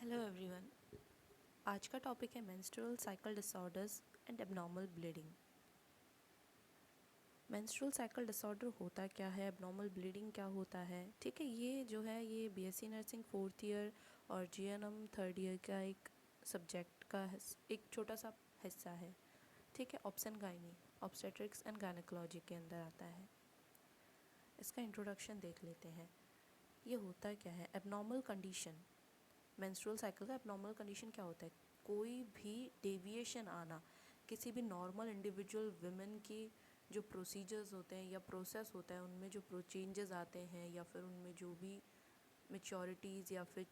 Hello everyone. आज का topic है menstrual cycle disorders and abnormal bleeding. Menstrual cycle disorder होता क्या है, एबनॉर्मल ब्लीडिंग क्या होता है। ठीक है, ये जो है ये बीएससी नर्सिंग 4th ईयर और जीएनएम 3rd ईयर का एक सब्जेक्ट का एक छोटा सा हिस्सा है। ठीक है, option gynae obstetrics and gynaecology के अंदर आता है। इसका इंट्रोडक्शन देख लेते हैं। ये होता क्या है, एबनॉर्मल कंडीशन। मेंस्ट्रुअल साइकिल का एबनॉर्मल कंडीशन क्या होता है, कोई भी डेविएशन आना, किसी भी नॉर्मल इंडिविजुअल वुमेन की जो प्रोसीजर्स होते हैं या प्रोसेस होता है उनमें जो चेंजेस आते हैं या फिर उनमें जो भी मेच्योरिटीज़ या फिर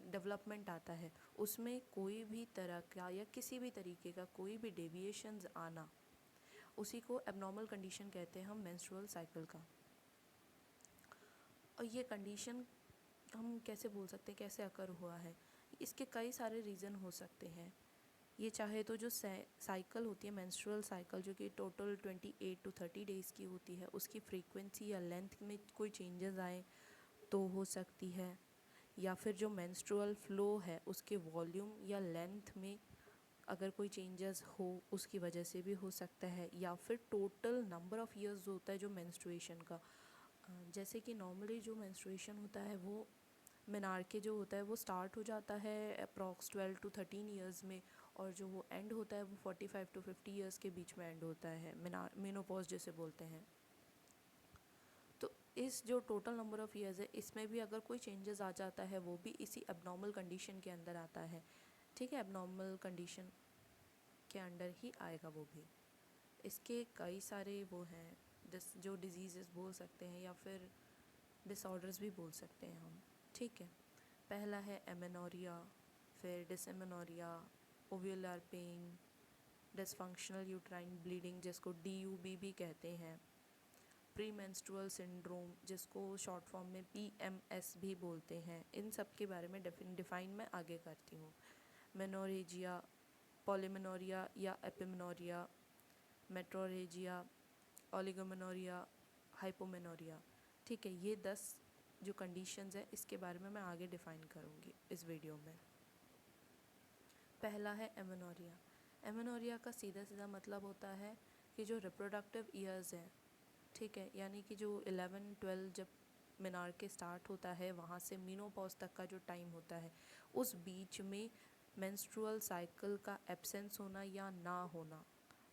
डेवलपमेंट आता है, उसमें कोई भी तरह का या किसी भी तरीके का कोई भी डेविएशंस आना, उसी को एबनॉर्मल कंडीशन कहते हैं हम मेंस्ट्रुअल साइकिल का। और ये कंडीशन हम कैसे बोल सकते हैं कैसे अकर हुआ है, इसके कई सारे रीज़न हो सकते हैं। ये चाहे तो जो साइकिल होती है मेंस्ट्रुअल साइकिल, जो कि टोटल 28 to 30 डेज़ की होती है, उसकी फ्रीक्वेंसी या लेंथ में कोई चेंजेस आए तो हो सकती है, या फिर जो मेंस्ट्रुअल फ्लो है उसके वॉल्यूम या लेंथ में अगर कोई चेंजेस हो उसकी वजह से भी हो सकता है, या फिर टोटल नंबर ऑफ़ ईयर्स होता है जो मेंस्ट्रुएशन का। जैसे कि नॉर्मली जो मेंस्ट्रुएशन होता है वो मेनार्के जो होता है वो स्टार्ट हो जाता है अप्रॉक्स 12 to 13 ईयर्स में, और जो वो एंड होता है वो 45 to 50 ईयर्स के बीच में एंड होता है, मेनोपॉज जिसे बोलते हैं। तो इस जो टोटल नंबर ऑफ़ ईयर्स है इसमें भी अगर कोई चेंजेस आ जाता है वो भी इसी एबनॉर्मल कंडीशन के अंदर आता है। ठीक है, एबनॉर्मल कंडीशन के अंडर ही आएगा वो भी। इसके कई सारे वो हैं जो डिजीज़ बोल सकते हैं या फिर डिसऑर्डर्स भी बोल सकते हैं हम। ठीक है, पहला है एमेनोरिया, फिर डिसएमेनोरिया, ovular pen, dysfunctional uterine bleeding जिसको DUB भी कहते हैं, प्री मेंस्ट्रुअल सिंड्रोम जिसको शॉर्ट फॉर्म में PMS भी बोलते हैं। इन सब के बारे में डिफ़ाइन मैं आगे करती हूँ। मेनोरेजिया, पॉलीमेनोरिया या एपिमेनोरिया, मेट्रोरेजिया, ओलिगोमेनोरिया, हाइपोमेनोरिया। ठीक है, ये 10 जो कंडीशंस है इसके बारे में मैं आगे डिफ़ाइन करूँगी इस वीडियो में। पहला है एमेनोरिया। एमेनोरिया का सीधा सीधा मतलब होता है कि जो रिप्रोडक्टिव ईयर्स हैं, ठीक है, यानी कि जो 11-12 जब मेनार्के स्टार्ट होता है वहाँ से मीनोपॉज तक का जो टाइम होता है, उस बीच में मेंस्ट्रुअल साइकिल का एब्सेंस होना या ना होना,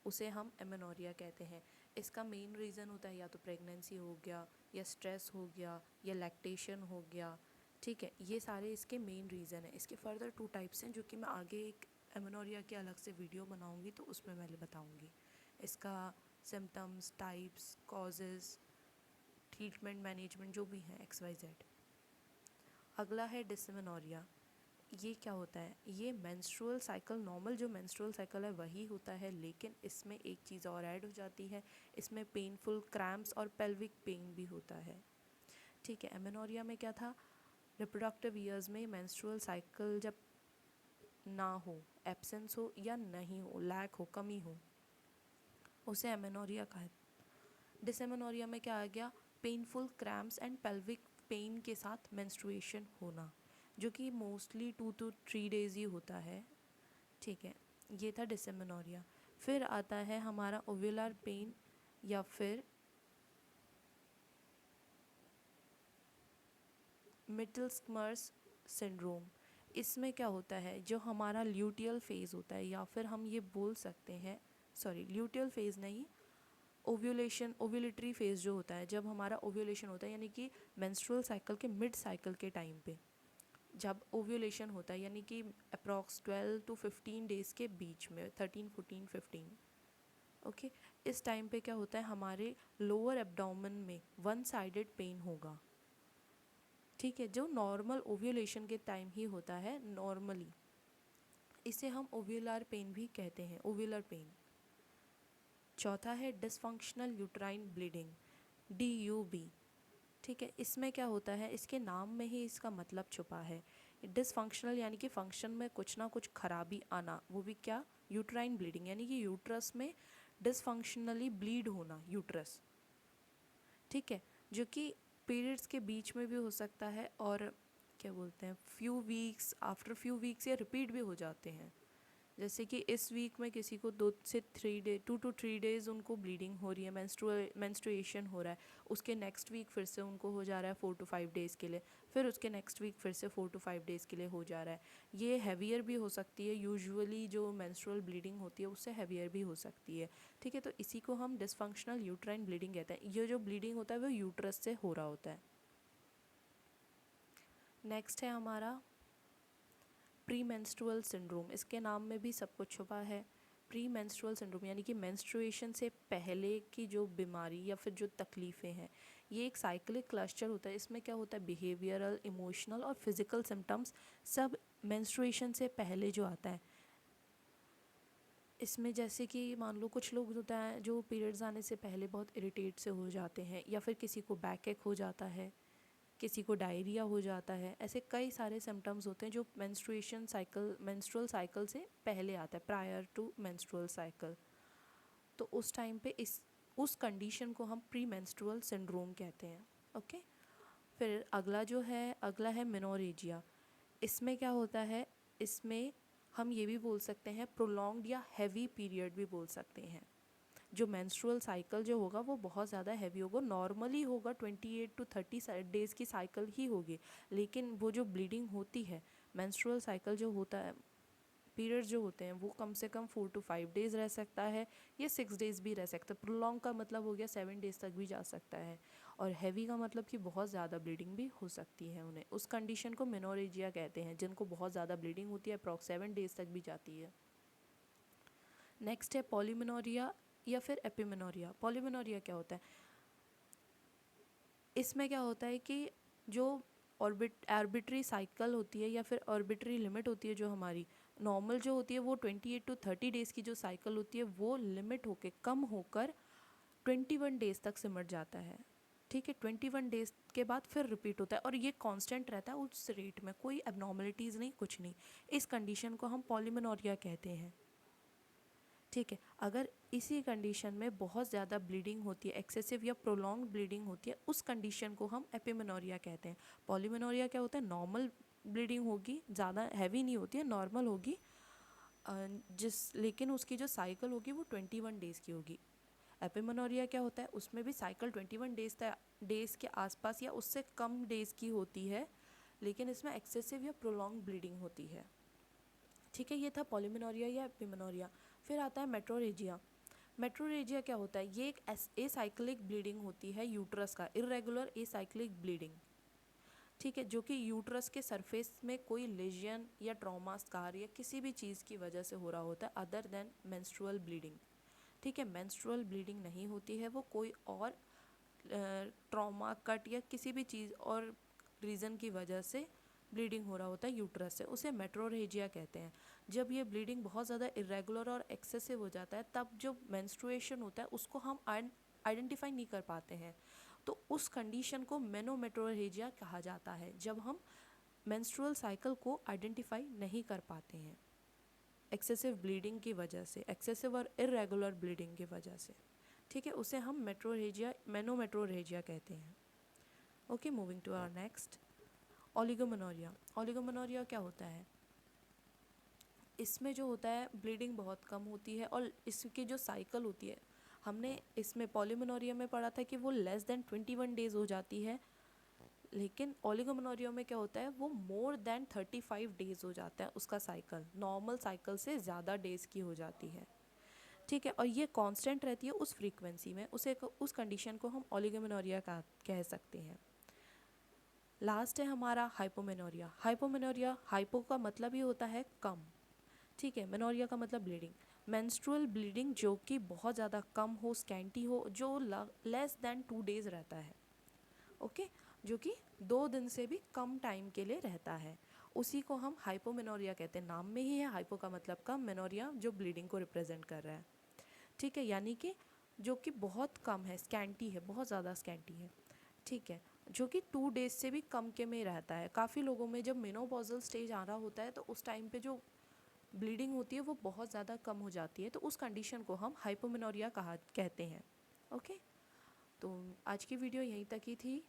उसे हम एमेनोरिया कहते हैं। इसका मेन रीज़न होता है या तो प्रेगनेंसी हो गया, या स्ट्रेस हो गया, या लैक्टेशन हो गया। ठीक है, ये सारे इसके मेन रीज़न हैं। इसके फर्दर 2 टाइप्स हैं जो कि मैं आगे एक एमेनोरिया के अलग से वीडियो बनाऊंगी तो उसमें मैं बताऊंगी इसका symptoms, types, causes, treatment, management जो भी हैं XYZ। अगला है डिसमेनोरिया। ये क्या होता है, ये मेंस्ट्रुअल साइकिल, नॉर्मल जो मेंस्ट्रुअल साइकिल है वही होता है, लेकिन इसमें एक चीज़ और ऐड हो जाती है, इसमें पेनफुल क्रैम्प्स और पेल्विक पेन भी होता है। ठीक है, एमेनोरिया में क्या था, रिप्रोडक्टिव ईयर्स में मेंस्ट्रुअल साइकिल जब ना हो, एब्सेंस हो या नहीं हो, लैक हो, कमी हो, उसे एमेनोरिया कहा है। डिसएमेनोरिया में क्या आ गया, painful cramps and pelvic pain के साथ मेंस्ट्रुएशन होना, जो कि मोस्टली 2 to 3 डेज़ ही होता है। ठीक है, ये था डिसएमेनोरिया। फिर आता है हमारा ओव्यूलर पेन या फिर मिटलस्मर्स सिंड्रोम। इसमें क्या होता है, जो हमारा ल्यूटियल फेज़ होता है, या फिर हम ये बोल सकते हैं, सॉरी ल्यूटियल फेज़ नहीं, ओव्यूलेटरी फेज़ जो होता है, जब हमारा ओव्यूलेशन होता है, यानी कि मेंस्ट्रुअल साइकिल के मिड साइकिल के टाइम पे जब ओव्यूलेशन होता है, यानी कि अप्रॉक्स 12 to 15 डेज़ के बीच में, 13, 14, 15। ओके, इस टाइम पे क्या होता है, हमारे लोअर एब्डोमेन में वन साइडेड पेन होगा। ठीक है, जो नॉर्मल ओव्यूलेशन के टाइम ही होता है नॉर्मली, इसे हम ओव्यूलर पेन भी कहते हैं, ओव्यूलर पेन। चौथा है डिसफंक्शनल यूट्राइन ब्लीडिंग, DUB। ठीक है, इसमें क्या होता है, इसके नाम में ही इसका मतलब छुपा है। डिसफंक्शनल यानी कि फंक्शन में कुछ ना कुछ खराबी आना, वो भी क्या, यूट्राइन ब्लीडिंग, यानी कि यूट्रस में डिसफंक्शनली ब्लीड होना, यूट्रस। ठीक है, जो कि पीरियड्स के बीच में भी हो सकता है और क्या बोलते हैं few weeks, after few weeks या रिपीट भी हो जाते हैं। जैसे कि इस वीक में किसी को 2 to 3 डेज उनको ब्लीडिंग हो रही है, मेंस्ट्रुएशन हो रहा है, उसके नेक्स्ट वीक फिर से उनको हो जा रहा है 4 to 5 डेज़ के लिए, फिर उसके नेक्स्ट वीक फिर से 4 to 5 डेज़ के लिए हो जा रहा है। ये हैवियर भी हो सकती है, यूजुअली जो मेंस्ट्रुअल ब्लीडिंग होती है उससे हैवियर भी हो सकती है। ठीक है, तो इसी को हम डिस्फंक्शनल यूट्राइन ब्लीडिंग कहते हैं। ये जो ब्लीडिंग होता है वो यूट्रस से हो रहा होता है। नेक्स्ट है हमारा प्री मेंस्ट्रुअल सिंड्रोम। इसके नाम में भी सब कुछ छुपा है। प्री मेंस्ट्रुअल सिंड्रोम यानी कि मेंस्ट्रुएशन से पहले की जो बीमारी या फिर जो तकलीफ़ें हैं, ये एक साइक्लिक क्लस्टर होता है। इसमें क्या होता है, बिहेवियरल, इमोशनल और फिज़िकल सिम्टम्स सब मेंस्ट्रुएशन से पहले जो आता है। इसमें जैसे कि मान लो कुछ लोग होता है जो पीरियड्स आने से पहले बहुत इरिटेट से हो जाते हैं, या फिर किसी को बैक एक हो जाता है, किसी को डायरिया हो जाता है। ऐसे कई सारे सिम्टम्स होते हैं जो मेंस्ट्रुअल साइकिल से पहले आता है, प्रायर टू मेंस्ट्रुअल साइकिल। तो उस टाइम पे उस कंडीशन को हम प्री मेंस्ट्रुअल सिंड्रोम कहते हैं। ओके, फिर अगला है मेनोरेजिया। इसमें क्या होता है, इसमें हम ये भी बोल सकते हैं प्रोलॉन्ग्ड या हैवी पीरियड भी बोल सकते हैं। जो मेंस्ट्रुअल साइकिल जो होगा वो बहुत ज़्यादा हैवी होगा, नॉर्मली होगा 28 to 30 डेज़ की साइकिल ही होगी, लेकिन वो जो ब्लीडिंग होती है, मेंस्ट्रुअल साइकिल जो होता है, पीरियड्स जो होते हैं वो कम से कम 4 to 5 डेज़ रह सकता है, या 6 डेज़ भी रह सकता है। प्रोलॉन्ग का मतलब हो गया 7 डेज़ तक भी जा सकता है, और हैवी का मतलब कि बहुत ज़्यादा ब्लीडिंग भी हो सकती है उन्हें। उस कंडीशन को मेनोरेजिया कहते हैं, जिनको बहुत ज़्यादा ब्लीडिंग होती है, अप्रॉक्स 7 डेज़ तक भी जाती है। नेक्स्ट है पॉलीमेनोरिया या फिर एपिमेनोरिया। पॉलीमेनोरिया क्या होता है, इसमें क्या होता है कि जो आर्बिट्री साइकिल होती है या फिर आर्बिट्री लिमिट होती है, जो हमारी नॉर्मल जो होती है वो 28 to 30 डेज़ की जो साइकिल होती है वो लिमिट होके कम होकर 21 डेज़ तक सिमट जाता है। ठीक है, 21 डेज़ के बाद फिर रिपीट होता है, और ये कांस्टेंट रहता है उस रेट में, कोई एबनॉर्मलिटीज़ नहीं, कुछ नहीं। इस कंडीशन को हम पॉलीमेनोरिया कहते हैं। ठीक है, अगर इसी कंडीशन में बहुत ज़्यादा ब्लीडिंग होती है, एक्सेसिव या प्रोलॉन्ग ब्लीडिंग होती है, उस कंडीशन को हम एपिमेनोरिया कहते हैं। पॉलीमेनोरिया क्या होता है, नॉर्मल ब्लीडिंग होगी, ज़्यादा हैवी नहीं होती है, नॉर्मल होगी, लेकिन उसकी जो साइकिल होगी वो 21 डेज़ की होगी। एपिमेनोरिया क्या होता है, उसमें भी साइकिल 21 डेज़ के आसपास या उससे कम डेज़ की होती है, लेकिन इसमें एक्सेसिव या प्रोलॉन्ग ब्लीडिंग होती है। ठीक है, ये था पॉलीमेनोरिया या एपिमेनोरिया। फिर आता है मेट्रोरेजिया। मेट्रोरेजिया क्या होता है, ये एक एसाइक्लिक ब्लीडिंग होती है यूट्रस का, इरेगुलर एसाइक्लिक ब्लीडिंग। ठीक है, जो कि यूट्रस के सरफेस में कोई लेजन या ट्रॉमा, स्कार या किसी भी चीज़ की वजह से हो रहा होता है अदर देन मेंस्ट्रुअल ब्लीडिंग। ठीक है, मेंस्ट्रुअल ब्लीडिंग नहीं होती है, वो कोई और ट्रॉमा, कट या किसी भी चीज़ और रीज़न की वजह से ब्लीडिंग हो रहा होता है यूट्रस से, उसे मेट्रोरेजिया कहते हैं। जब ये ब्लीडिंग बहुत ज़्यादा इरेगुलर और एक्सेसिव हो जाता है, तब जो मेंस्ट्रुएशन होता है उसको हम आइडेंटिफाई नहीं कर पाते हैं, तो उस कंडीशन को मेनोमेट्रोरेजिया कहा जाता है, जब हम मेंस्ट्रुअल साइकिल को आइडेंटिफाई नहीं कर पाते हैं एक्सेसिव ब्लीडिंग की वजह से, एक्सेसिव और इरेगुलर ब्लीडिंग की वजह से। ठीक है, उसे हम मेनोमेट्रोरेजिया कहते हैं। Okay, moving to our next, oligomenorrhoea. Oligomenorrhoea क्या होता है, इसमें जो होता है ब्लीडिंग बहुत कम होती है, और इसकी जो साइकिल होती है, हमने इसमें पॉलीमेनोरिया में पढ़ा था कि वो लेस देन 21 डेज़ हो जाती है, लेकिन ओलिगोमेनोरिया में क्या होता है, वो मोर देन 35 डेज़ हो जाता है उसका साइकिल, नॉर्मल साइकिल से ज़्यादा डेज़ की हो जाती है। ठीक है, और ये कांस्टेंट रहती है उस फ्रीक्वेंसी में, उस कंडीशन को हम ओलिगोमेनोरिया का कह सकते हैं। लास्ट है हमारा हाइपोमेनोरिया। हाइपोमेनोरिया, हाइपो का मतलब ही होता है कम। ठीक है, मेनोरिया का मतलब ब्लीडिंग, मेंस्ट्रुअल ब्लीडिंग जो कि बहुत ज़्यादा कम हो, स्कैंटी हो, जो लेस देन 2 डेज़ रहता है। ओके, जो कि 2 दिन से भी कम टाइम के लिए रहता है, उसी को हम हाइपोमेनोरिया कहते हैं। नाम में ही है, हाइपो का मतलब कम, मेनोरिया जो ब्लीडिंग को रिप्रेजेंट कर रहा है। ठीक है, यानी कि जो कि बहुत कम है, स्कैंटी है, बहुत ज़्यादा स्कैंटी है। ठीक है, जो कि 2 डेज से भी कम के में रहता है। काफ़ी लोगों में जब मेनोपॉजल स्टेज आ रहा होता है तो उस टाइम पे जो ब्लीडिंग होती है वो बहुत ज़्यादा कम हो जाती है, तो उस कंडीशन को हम हाइपोमेनोरिया कहते हैं। ओके, तो आज की वीडियो यहीं तक ही थी।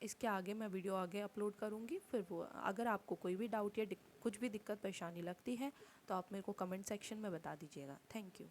इसके आगे मैं वीडियो आगे अपलोड करूँगी, फिर वो अगर आपको कोई भी डाउट या कुछ भी दिक्कत परेशानी लगती है तो आप मेरे को कमेंट सेक्शन में बता दीजिएगा। Thank you.